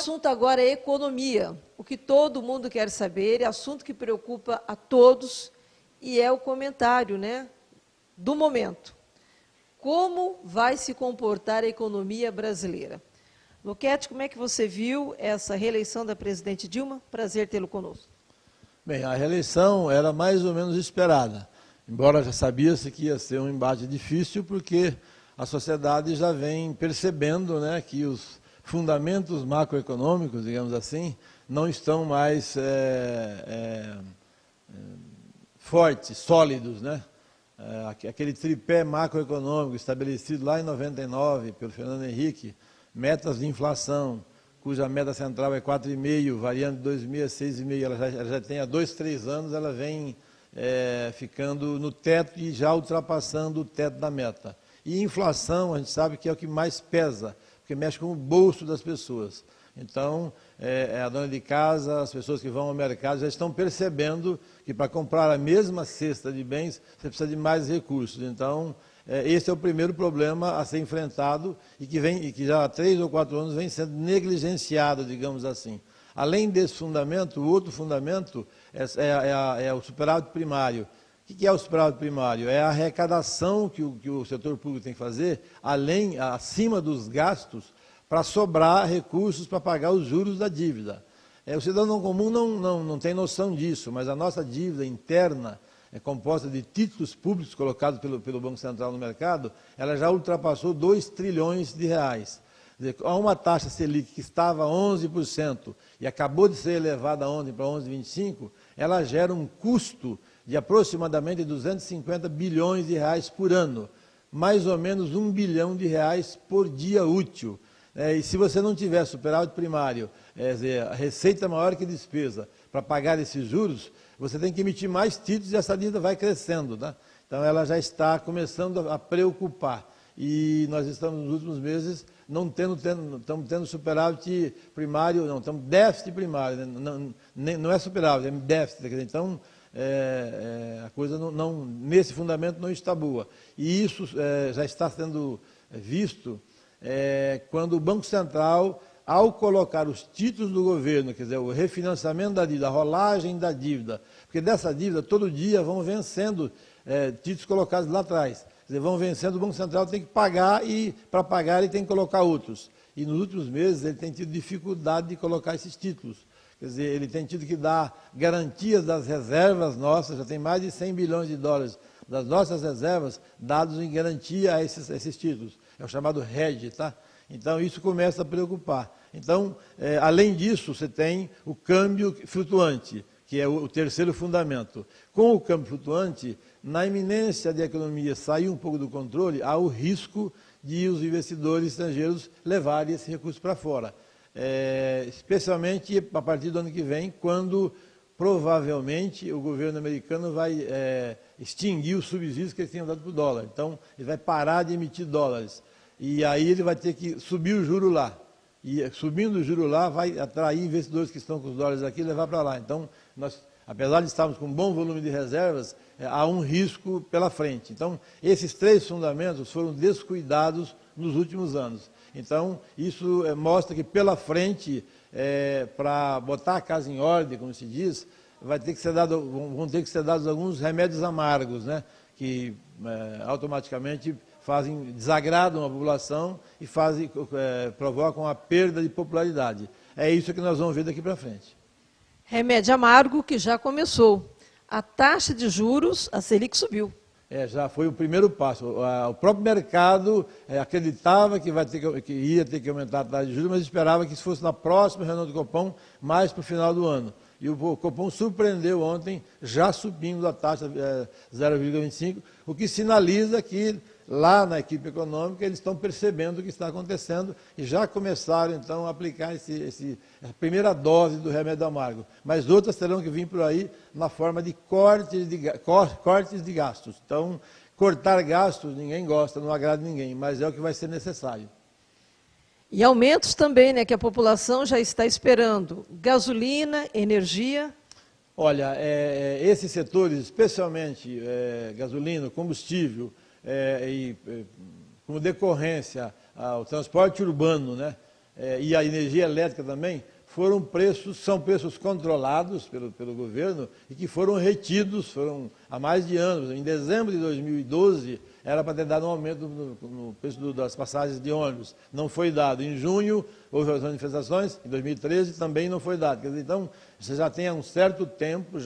assunto agora é economia, o que todo mundo quer saber, é assunto que preocupa a todos e é o comentário, né, do momento. Como vai se comportar a economia brasileira? Luquete, como é que você viu essa reeleição da presidente Dilma? Prazer tê-lo conosco. Bem, a reeleição era mais ou menos esperada, embora já sabia-se que ia ser um embate difícil, porque a sociedade já vem percebendo, né, que os fundamentos macroeconômicos, digamos assim, não estão mais fortes, sólidos, né? Aquele tripé macroeconômico estabelecido lá em 99 pelo Fernando Henrique, metas de inflação, cuja meta central é 4,5, variando de 2,5 a 6,5, ela já tem há 2, 3 anos, ela vem ficando no teto e já ultrapassando o teto da meta. E inflação, a gente sabe que é o que mais pesa, porque mexe com o bolso das pessoas. Então, a dona de casa, as pessoas que vão ao mercado já estão percebendo que para comprar a mesma cesta de bens, você precisa de mais recursos. Então, esse é o primeiro problema a ser enfrentado e que já há 3 ou 4 anos vem sendo negligenciado, digamos assim. Além desse fundamento, o outro fundamento é o superávit primário. O que é o superávit primário? É a arrecadação que o setor público tem que fazer, acima dos gastos, para sobrar recursos para pagar os juros da dívida. O cidadão comum não tem noção disso, mas a nossa dívida interna, composta de títulos públicos colocados pelo Banco Central no mercado, ela já ultrapassou 2 trilhões de reais. Há uma taxa Selic que estava a 11% e acabou de ser elevada ontem para 11,25%, ela gera um custo de aproximadamente 250 bilhões de reais por ano, mais ou menos 1 bilhão de reais por dia útil. E se você não tiver superávit primário, a receita maior que despesa, para pagar esses juros, você tem que emitir mais títulos e essa dívida vai crescendo, né? Então ela já está começando a preocupar. E nós estamos nos últimos meses estamos tendo superávit primário, não, estamos déficit primário, né? Não é superávit, é déficit. Então, a coisa nesse fundamento não está boa. E isso já está sendo visto quando o Banco Central, ao colocar os títulos do governo, quer dizer, o refinanciamento da dívida, a rolagem da dívida, porque dessa dívida todo dia vão vencendo títulos colocados lá atrás. Quer dizer, vão vencendo, o Banco Central tem que pagar e, para pagar, ele tem que colocar outros. E nos últimos meses ele tem tido dificuldade de colocar esses títulos. Quer dizer, ele tem tido que dar garantias das reservas nossas, já tem mais de 100 bilhões de dólares das nossas reservas dados em garantia a esses títulos. É o chamado hedge, tá? Então, isso começa a preocupar. Então, além disso, você tem o câmbio flutuante, que é o terceiro fundamento. Com o câmbio flutuante, na iminência de a economia sair um pouco do controle, há o risco de os investidores estrangeiros levarem esse recurso para fora. Especialmente a partir do ano que vem, quando provavelmente o governo americano vai extinguir os subsídios que eles tinham dado para o dólar. Então, ele vai parar de emitir dólares. E aí ele vai ter que subir o juro lá. E subindo o juro lá, vai atrair investidores que estão com os dólares aqui e levar para lá. Então, nós, apesar de estarmos com um bom volume de reservas, há um risco pela frente. Então, esses 3 fundamentos foram descuidados nos últimos anos. Então, isso mostra que pela frente, para botar a casa em ordem, como se diz, vão ter que ser dados alguns remédios amargos, né, que automaticamente desagradam a população e provocam a perda de popularidade. É isso que nós vamos ver daqui para frente. Remédio amargo que já começou. A taxa de juros, a Selic subiu. Já foi o primeiro passo. O próprio mercado acreditava que ia ter que aumentar a taxa de juros, mas esperava que isso fosse na próxima reunião do Copom, mais para o final do ano. E o Copom surpreendeu ontem, já subindo a taxa 0,25, o que sinaliza que lá na equipe econômica eles estão percebendo o que está acontecendo e já começaram então a aplicar a primeira dose do remédio amargo. Mas outras terão que vir por aí na forma de cortes de gastos. Então, cortar gastos ninguém gosta, não agrada ninguém, mas é o que vai ser necessário. E aumentos também, né, que a população já está esperando. Gasolina, energia. Olha, esses setores, especialmente gasolina, combustível, como decorrência ao transporte urbano, né, e a energia elétrica também, são preços controlados pelo governo e que foram retidos há mais de anos. Em dezembro de 2012, era para ter dado um aumento no preço das passagens de ônibus. Não foi dado. Em junho, houve as manifestações, em 2013 também não foi dado. Quer dizer, então, você já tem há um certo tempo,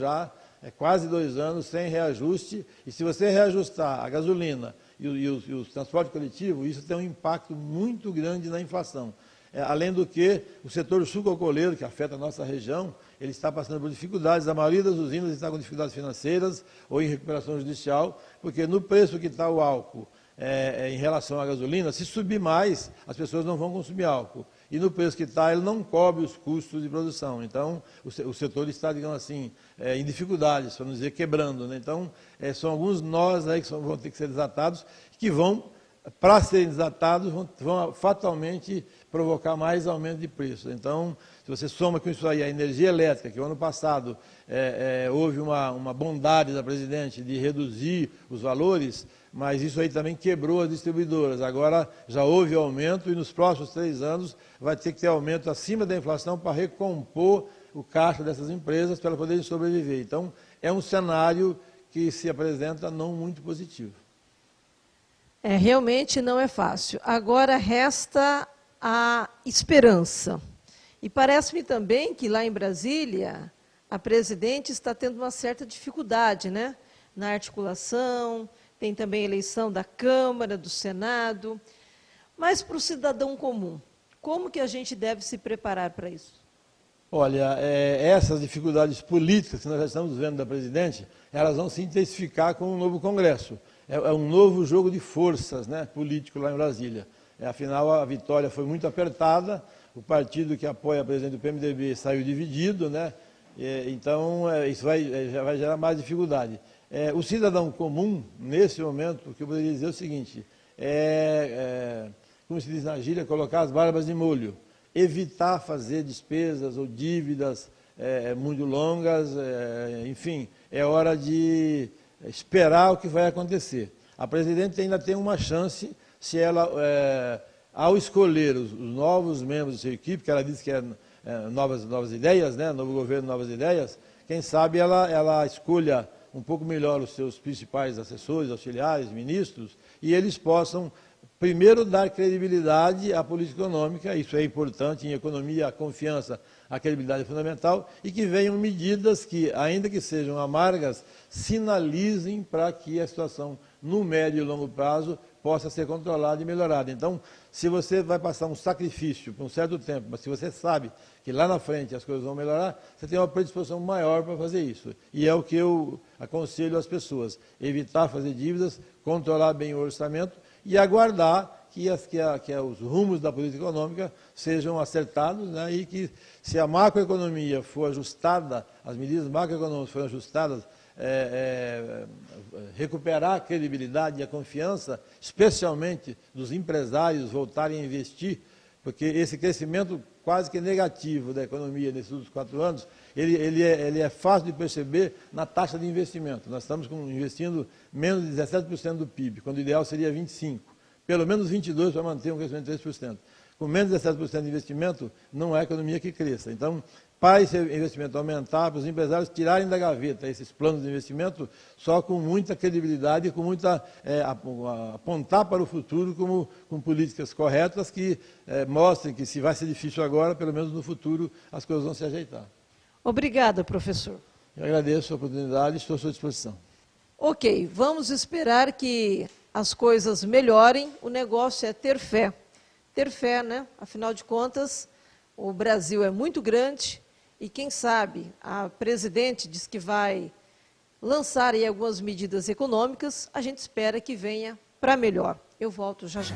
quase 2 anos, sem reajuste, e se você reajustar a gasolina e o transporte coletivo, isso tem um impacto muito grande na inflação. Além do que, o setor sucroalcooleiro, que afeta a nossa região, ele está passando por dificuldades, a maioria das usinas está com dificuldades financeiras ou em recuperação judicial, porque no preço que está o álcool em relação à gasolina, se subir mais, as pessoas não vão consumir álcool. E no preço que está, ele não cobre os custos de produção. Então, o setor está, digamos assim, em dificuldades, para não dizer quebrando. Né? Então, são alguns nós aí que vão ter que ser desatados, que vão, para serem desatados, vão fatalmente provocar mais aumento de preço. Então, se você soma com isso aí a energia elétrica, que o ano passado houve uma bondade da presidente de reduzir os valores, mas isso aí também quebrou as distribuidoras. Agora já houve aumento e nos próximos 3 anos vai ter que ter aumento acima da inflação para recompor o caixa dessas empresas para elas poderem sobreviver. Então, é um cenário que se apresenta não muito positivo. Realmente não é fácil. Agora resta a esperança. E parece-me também que lá em Brasília, a presidente está tendo uma certa dificuldade, né? Na articulação, tem também a eleição da Câmara, do Senado. Mas para o cidadão comum, como que a gente deve se preparar para isso? Olha, essas dificuldades políticas que nós já estamos vendo da presidente, elas vão se intensificar com o novo Congresso. É um novo jogo de forças, né, político lá em Brasília. Afinal, a vitória foi muito apertada, o partido que apoia a presidente do PMDB saiu dividido, né, então isso já vai gerar mais dificuldade. O cidadão comum, nesse momento, o que eu poderia dizer é o seguinte, como se diz na gíria, colocar as barbas de molho, evitar fazer despesas ou dívidas muito longas, enfim, é hora de esperar o que vai acontecer. A presidente ainda tem uma chance, se ela, ao escolher os novos membros de sua equipe, que ela disse que novas ideias, né, novo governo, novas ideias, quem sabe ela escolha um pouco melhor os seus principais assessores, auxiliares, ministros, e eles possam, primeiro, dar credibilidade à política econômica, isso é importante, em economia, a confiança, a credibilidade é fundamental, e que venham medidas que, ainda que sejam amargas, sinalizem para que a situação, no médio e longo prazo, possa ser controlada e melhorada. Então, se você vai passar um sacrifício por um certo tempo, mas se você sabe que lá na frente as coisas vão melhorar, você tem uma predisposição maior para fazer isso. E é o que eu aconselho às pessoas, evitar fazer dívidas, controlar bem o orçamento e aguardar que os rumos da política econômica sejam acertados, né, e que, se a macroeconomia for ajustada, as medidas macroeconômicas forem ajustadas, recuperar a credibilidade e a confiança, especialmente dos empresários voltarem a investir, porque esse crescimento quase que negativo da economia nesses últimos 4 anos, ele é fácil de perceber na taxa de investimento. Nós estamos investindo menos de 17% do PIB, quando o ideal seria 25%. Pelo menos 22% para manter um crescimento de 3%. Com menos de 17% de investimento, não é a economia que cresça. Então, para esse investimento aumentar, para os empresários tirarem da gaveta esses planos de investimento, só com muita credibilidade e com muita apontar para o futuro com políticas corretas que mostrem que, se vai ser difícil agora, pelo menos no futuro as coisas vão se ajeitar. Obrigada, professor. Eu agradeço a oportunidade e estou à sua disposição. Ok, vamos esperar que as coisas melhorem. O negócio é ter fé. Ter fé, né? Afinal de contas, o Brasil é muito grande e, quem sabe, a presidente diz que vai lançar aí algumas medidas econômicas, a gente espera que venha para melhor. Eu volto já já.